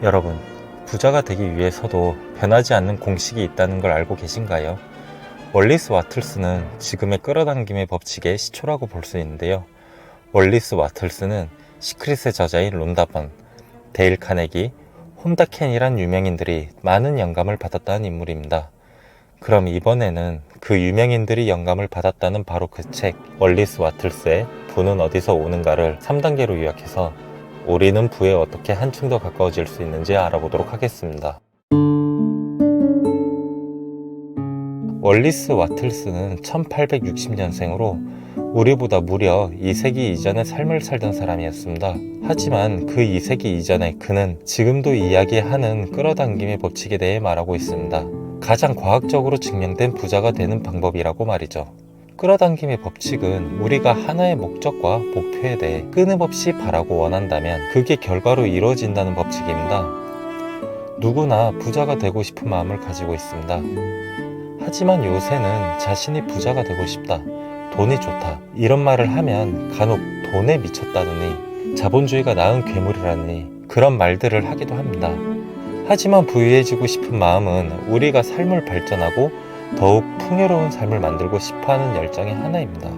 여러분, 부자가 되기 위해서도 변하지 않는 공식이 있다는 걸 알고 계신가요? 월리스 와틀스는 지금의 끌어당김의 법칙의 시초라고 볼 수 있는데요. 월리스 와틀스는 시크릿의 저자인 론다 번, 데일 카네기, 혼다 켄이란 유명인들이 많은 영감을 받았다는 인물입니다. 그럼 이번에는 그 유명인들이 영감을 받았다는 바로 그 책, 월리스 와틀스의 부는 어디서 오는가를 3단계로 요약해서 우리는 부에 어떻게 한층 더 가까워질 수 있는지 알아보도록 하겠습니다. 월리스 와틀스는 1860년생으로 우리보다 무려 2세기 이전의 삶을 살던 사람이었습니다. 하지만 그 2세기 이전에 그는 지금도 이야기하는 끌어당김의 법칙에 대해 말하고 있습니다. 가장 과학적으로 증명된 부자가 되는 방법이라고 말이죠. 끌어당김의 법칙은 우리가 하나의 목적과 목표에 대해 끊임없이 바라고 원한다면 그게 결과로 이루어진다는 법칙입니다. 누구나 부자가 되고 싶은 마음을 가지고 있습니다. 하지만 요새는 자신이 부자가 되고 싶다, 돈이 좋다 이런 말을 하면 간혹 돈에 미쳤다느니 자본주의가 낳은 괴물이라느니 그런 말들을 하기도 합니다. 하지만 부유해지고 싶은 마음은 우리가 삶을 발전하고 더욱 풍요로운 삶을 만들고 싶어하는 열정의 하나입니다.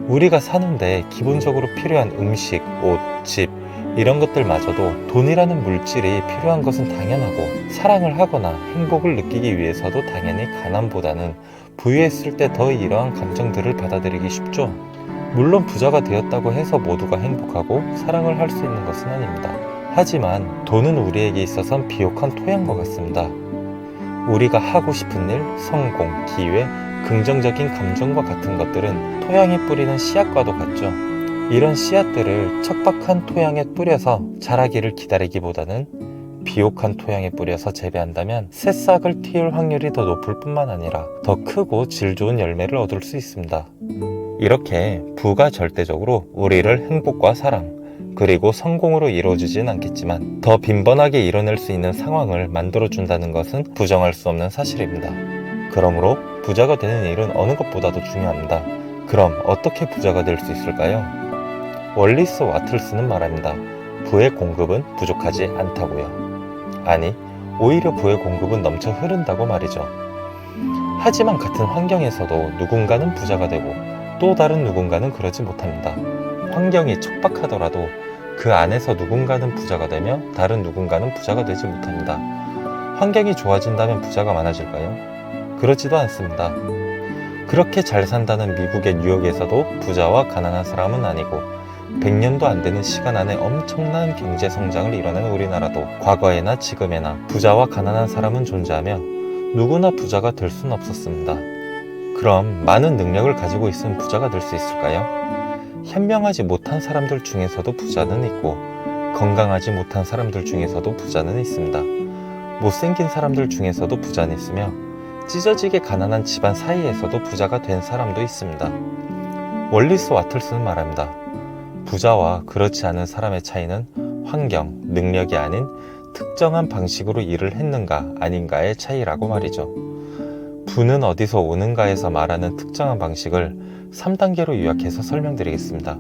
우리가 사는데 기본적으로 필요한 음식, 옷, 집 이런 것들마저도 돈이라는 물질이 필요한 것은 당연하고 사랑을 하거나 행복을 느끼기 위해서도 당연히 가난보다는 부유했을 때 더 이러한 감정들을 받아들이기 쉽죠. 물론 부자가 되었다고 해서 모두가 행복하고 사랑을 할 수 있는 것은 아닙니다. 하지만 돈은 우리에게 있어선 비옥한 토양과 같습니다. 우리가 하고 싶은 일, 성공, 기회, 긍정적인 감정과 같은 것들은 토양에 뿌리는 씨앗과도 같죠. 이런 씨앗들을 척박한 토양에 뿌려서 자라기를 기다리기보다는 비옥한 토양에 뿌려서 재배한다면 새싹을 틔울 확률이 더 높을 뿐만 아니라 더 크고 질 좋은 열매를 얻을 수 있습니다. 이렇게 부가 절대적으로 우리를 행복과 사랑, 그리고 성공으로 이루어지진 않겠지만 더 빈번하게 이뤄낼 수 있는 상황을 만들어준다는 것은 부정할 수 없는 사실입니다. 그러므로 부자가 되는 일은 어느 것보다도 중요합니다. 그럼 어떻게 부자가 될 수 있을까요? 월리스 와틀스는 말합니다. 부의 공급은 부족하지 않다고요. 아니, 오히려 부의 공급은 넘쳐 흐른다고 말이죠. 하지만 같은 환경에서도 누군가는 부자가 되고 또 다른 누군가는 그러지 못합니다. 환경이 척박하더라도 그 안에서 누군가는 부자가 되며 다른 누군가는 부자가 되지 못합니다. 환경이 좋아진다면 부자가 많아질까요? 그렇지도 않습니다. 그렇게 잘 산다는 미국의 뉴욕에서도 부자와 가난한 사람은 아니고 100년도 안 되는 시간 안에 엄청난 경제 성장을 이뤄낸 우리나라도 과거에나 지금에나 부자와 가난한 사람은 존재하며 누구나 부자가 될 수는 없었습니다. 그럼 많은 능력을 가지고 있으면 부자가 될 수 있을까요? 현명하지 못한 사람들 중에서도 부자는 있고 건강하지 못한 사람들 중에서도 부자는 있습니다. 못생긴 사람들 중에서도 부자는 있으며 찢어지게 가난한 집안 사이에서도 부자가 된 사람도 있습니다. 월리스 와틀스는 말합니다. 부자와 그렇지 않은 사람의 차이는 환경, 능력이 아닌 특정한 방식으로 일을 했는가 아닌가의 차이라고 말이죠. 부는 어디서 오는가에서 말하는 특정한 방식을 3단계로 요약해서 설명드리겠습니다.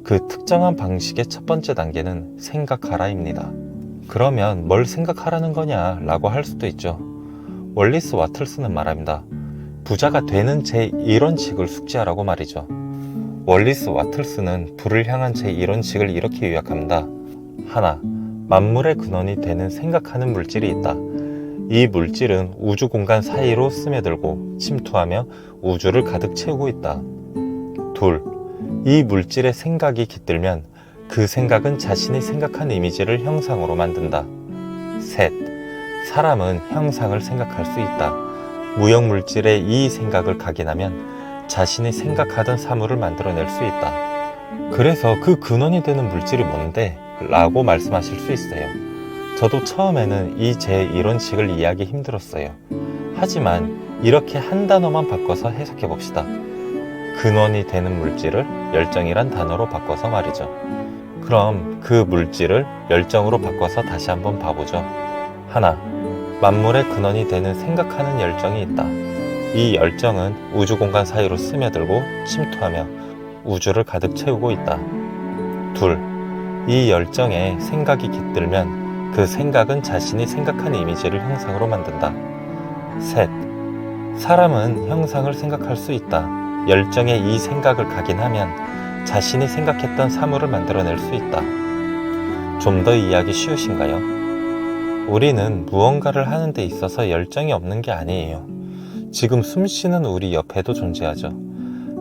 그 특정한 방식의 첫 번째 단계는 생각하라입니다. 그러면 뭘 생각하라는 거냐 라고 할 수도 있죠. 월리스 와틀스는 말합니다. 부자가 되는 제1원칙을 숙지하라고 말이죠. 월리스 와틀스는 부를 향한 제1원칙을 이렇게 요약합니다. 하나, 만물의 근원이 되는 생각하는 물질이 있다. 이 물질은 우주 공간 사이로 스며들고 침투하며 우주를 가득 채우고 있다. 둘, 이 물질의 생각이 깃들면 그 생각은 자신이 생각한 이미지를 형상으로 만든다. 셋, 사람은 형상을 생각할 수 있다. 무형물질의 이 생각을 각인하면 자신이 생각하던 사물을 만들어낼 수 있다. 그래서 그 근원이 되는 물질이 뭔데? 라고 말씀하실 수 있어요. 저도 처음에는 이 제1원칙을 이해하기 힘들었어요. 하지만 이렇게 한 단어만 바꿔서 해석해 봅시다. 근원이 되는 물질을 열정이란 단어로 바꿔서 말이죠. 그럼 그 물질을 열정으로 바꿔서 다시 한번 봐보죠. 하나, 만물의 근원이 되는 생각하는 열정이 있다. 이 열정은 우주 공간 사이로 스며들고 침투하며 우주를 가득 채우고 있다. 둘, 이 열정에 생각이 깃들면 그 생각은 자신이 생각한 이미지를 형상으로 만든다. 셋, 사람은 형상을 생각할 수 있다. 열정에 이 생각을 각인하면 자신이 생각했던 사물을 만들어낼 수 있다. 좀 더 이해하기 쉬우신가요? 우리는 무언가를 하는 데 있어서 열정이 없는 게 아니에요. 지금 숨쉬는 우리 옆에도 존재하죠.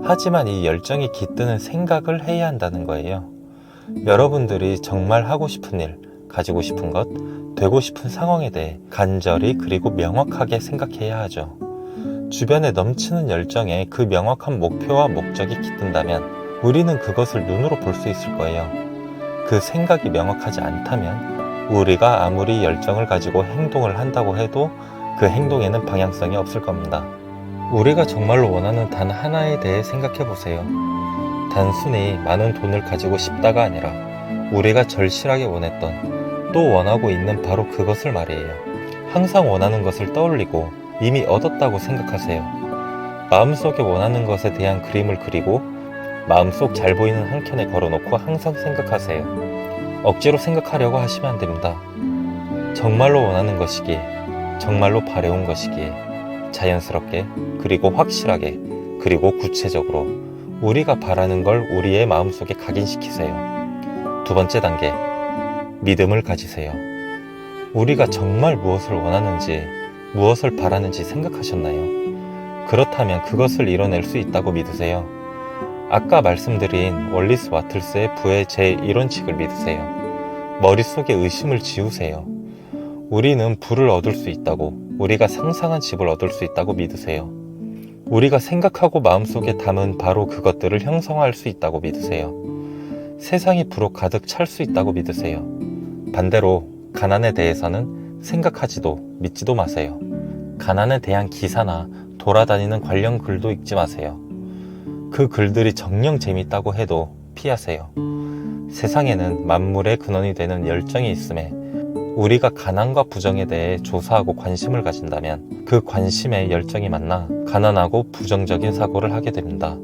하지만 이 열정이 깃드는 생각을 해야 한다는 거예요. 여러분들이 정말 하고 싶은 일, 가지고 싶은 것, 되고 싶은 상황에 대해 간절히 그리고 명확하게 생각해야 하죠. 주변에 넘치는 열정에 그 명확한 목표와 목적이 깃든다면 우리는 그것을 눈으로 볼 수 있을 거예요. 그 생각이 명확하지 않다면 우리가 아무리 열정을 가지고 행동을 한다고 해도 그 행동에는 방향성이 없을 겁니다. 우리가 정말로 원하는 단 하나에 대해 생각해 보세요. 단순히 많은 돈을 가지고 싶다가 아니라 우리가 절실하게 원했던, 또 원하고 있는 바로 그것을 말이에요. 항상 원하는 것을 떠올리고 이미 얻었다고 생각하세요. 마음속에 원하는 것에 대한 그림을 그리고 마음속 잘 보이는 한 켠에 걸어놓고 항상 생각하세요. 억지로 생각하려고 하시면 안 됩니다. 정말로 원하는 것이기에, 정말로 바래온 것이기에 자연스럽게 그리고 확실하게 그리고 구체적으로 우리가 바라는 걸 우리의 마음속에 각인시키세요. 두 번째 단계, 믿음을 가지세요. 우리가 정말 무엇을 원하는지, 무엇을 바라는지 생각하셨나요? 그렇다면 그것을 이뤄낼 수 있다고 믿으세요. 아까 말씀드린 월리스 와틀스의 부의 제1원칙을 믿으세요. 머릿속에 의심을 지우세요. 우리는 부를 얻을 수 있다고, 우리가 상상한 집을 얻을 수 있다고 믿으세요. 우리가 생각하고 마음속에 담은 바로 그것들을 형성할 수 있다고 믿으세요. 세상이 부로 가득 찰 수 있다고 믿으세요. 반대로 가난에 대해서는 생각하지도 믿지도 마세요. 가난에 대한 기사나 돌아다니는 관련 글도 읽지 마세요. 그 글들이 정녕 재밌다고 해도 피하세요. 세상에는 만물의 근원이 되는 열정이 있음에 우리가 가난과 부정에 대해 조사하고 관심을 가진다면 그 관심에 열정이 만나 가난하고 부정적인 사고를 하게 됩니다.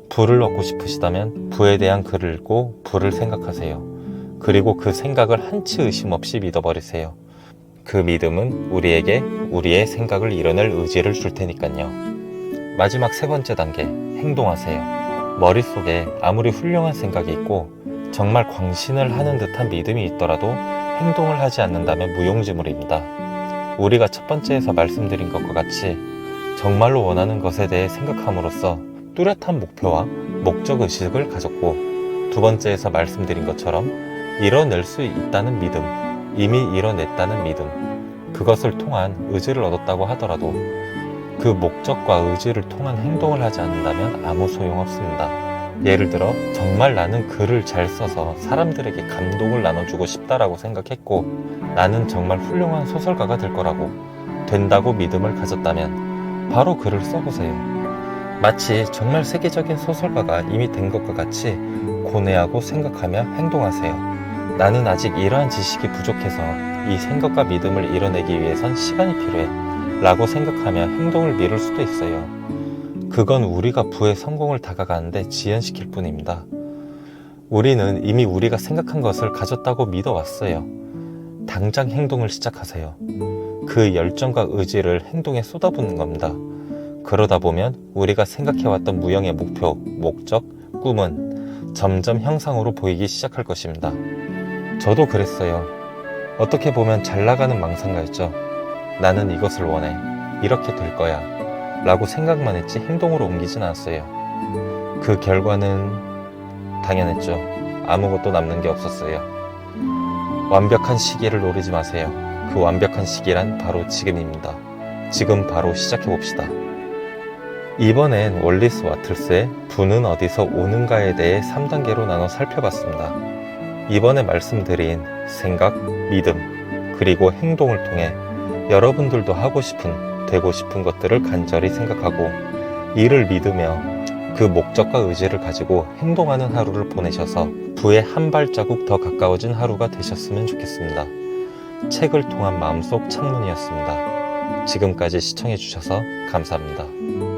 부를 얻고 싶으시다면 부에 대한 글을 읽고 부를 생각하세요. 그리고 그 생각을 한치 의심 없이 믿어버리세요. 그 믿음은 우리에게 우리의 생각을 이뤄낼 의지를 줄 테니까요. 마지막 세 번째 단계, 행동하세요. 머릿속에 아무리 훌륭한 생각이 있고 정말 광신을 하는 듯한 믿음이 있더라도 행동을 하지 않는다면 무용지물입니다. 우리가 첫 번째에서 말씀드린 것과 같이 정말로 원하는 것에 대해 생각함으로써 뚜렷한 목표와 목적 의식을 가졌고, 두 번째에서 말씀드린 것처럼 이뤄낼 수 있다는 믿음, 이미 이뤄냈다는 믿음, 그것을 통한 의지를 얻었다고 하더라도 그 목적과 의지를 통한 행동을 하지 않는다면 아무 소용없습니다. 예를 들어 정말 나는 글을 잘 써서 사람들에게 감동을 나눠주고 싶다라고 생각했고 나는 정말 훌륭한 소설가가 될 거라고 된다고 믿음을 가졌다면 바로 글을 써보세요. 마치 정말 세계적인 소설가가 이미 된 것과 같이 고뇌하고 생각하며 행동하세요. 나는 아직 이러한 지식이 부족해서 이 생각과 믿음을 이뤄내기 위해선 시간이 필요해 라고 생각하며 행동을 미룰 수도 있어요. 그건 우리가 부의 성공을 다가가는데 지연시킬 뿐입니다. 우리는 이미 우리가 생각한 것을 가졌다고 믿어왔어요. 당장 행동을 시작하세요. 그 열정과 의지를 행동에 쏟아붓는 겁니다. 그러다 보면 우리가 생각해왔던 무형의 목표, 목적, 꿈은 점점 형상으로 보이기 시작할 것입니다. 저도 그랬어요. 어떻게 보면 잘 나가는 망상가였죠. 나는 이것을 원해. 이렇게 될 거야. 라고 생각만 했지 행동으로 옮기진 않았어요. 그 결과는 당연했죠. 아무것도 남는 게 없었어요. 완벽한 시기를 노리지 마세요. 그 완벽한 시기란 바로 지금입니다. 지금 바로 시작해봅시다. 이번엔 월리스 와틀스의 부는 어디서 오는가에 대해 3단계로 나눠 살펴봤습니다. 이번에 말씀드린 생각, 믿음, 그리고 행동을 통해 여러분들도 하고 싶은, 되고 싶은 것들을 간절히 생각하고 이를 믿으며 그 목적과 의지를 가지고 행동하는 하루를 보내셔서 부에 한 발자국 더 가까워진 하루가 되셨으면 좋겠습니다. 책을 통한 마음속 창문이었습니다. 지금까지 시청해주셔서 감사합니다.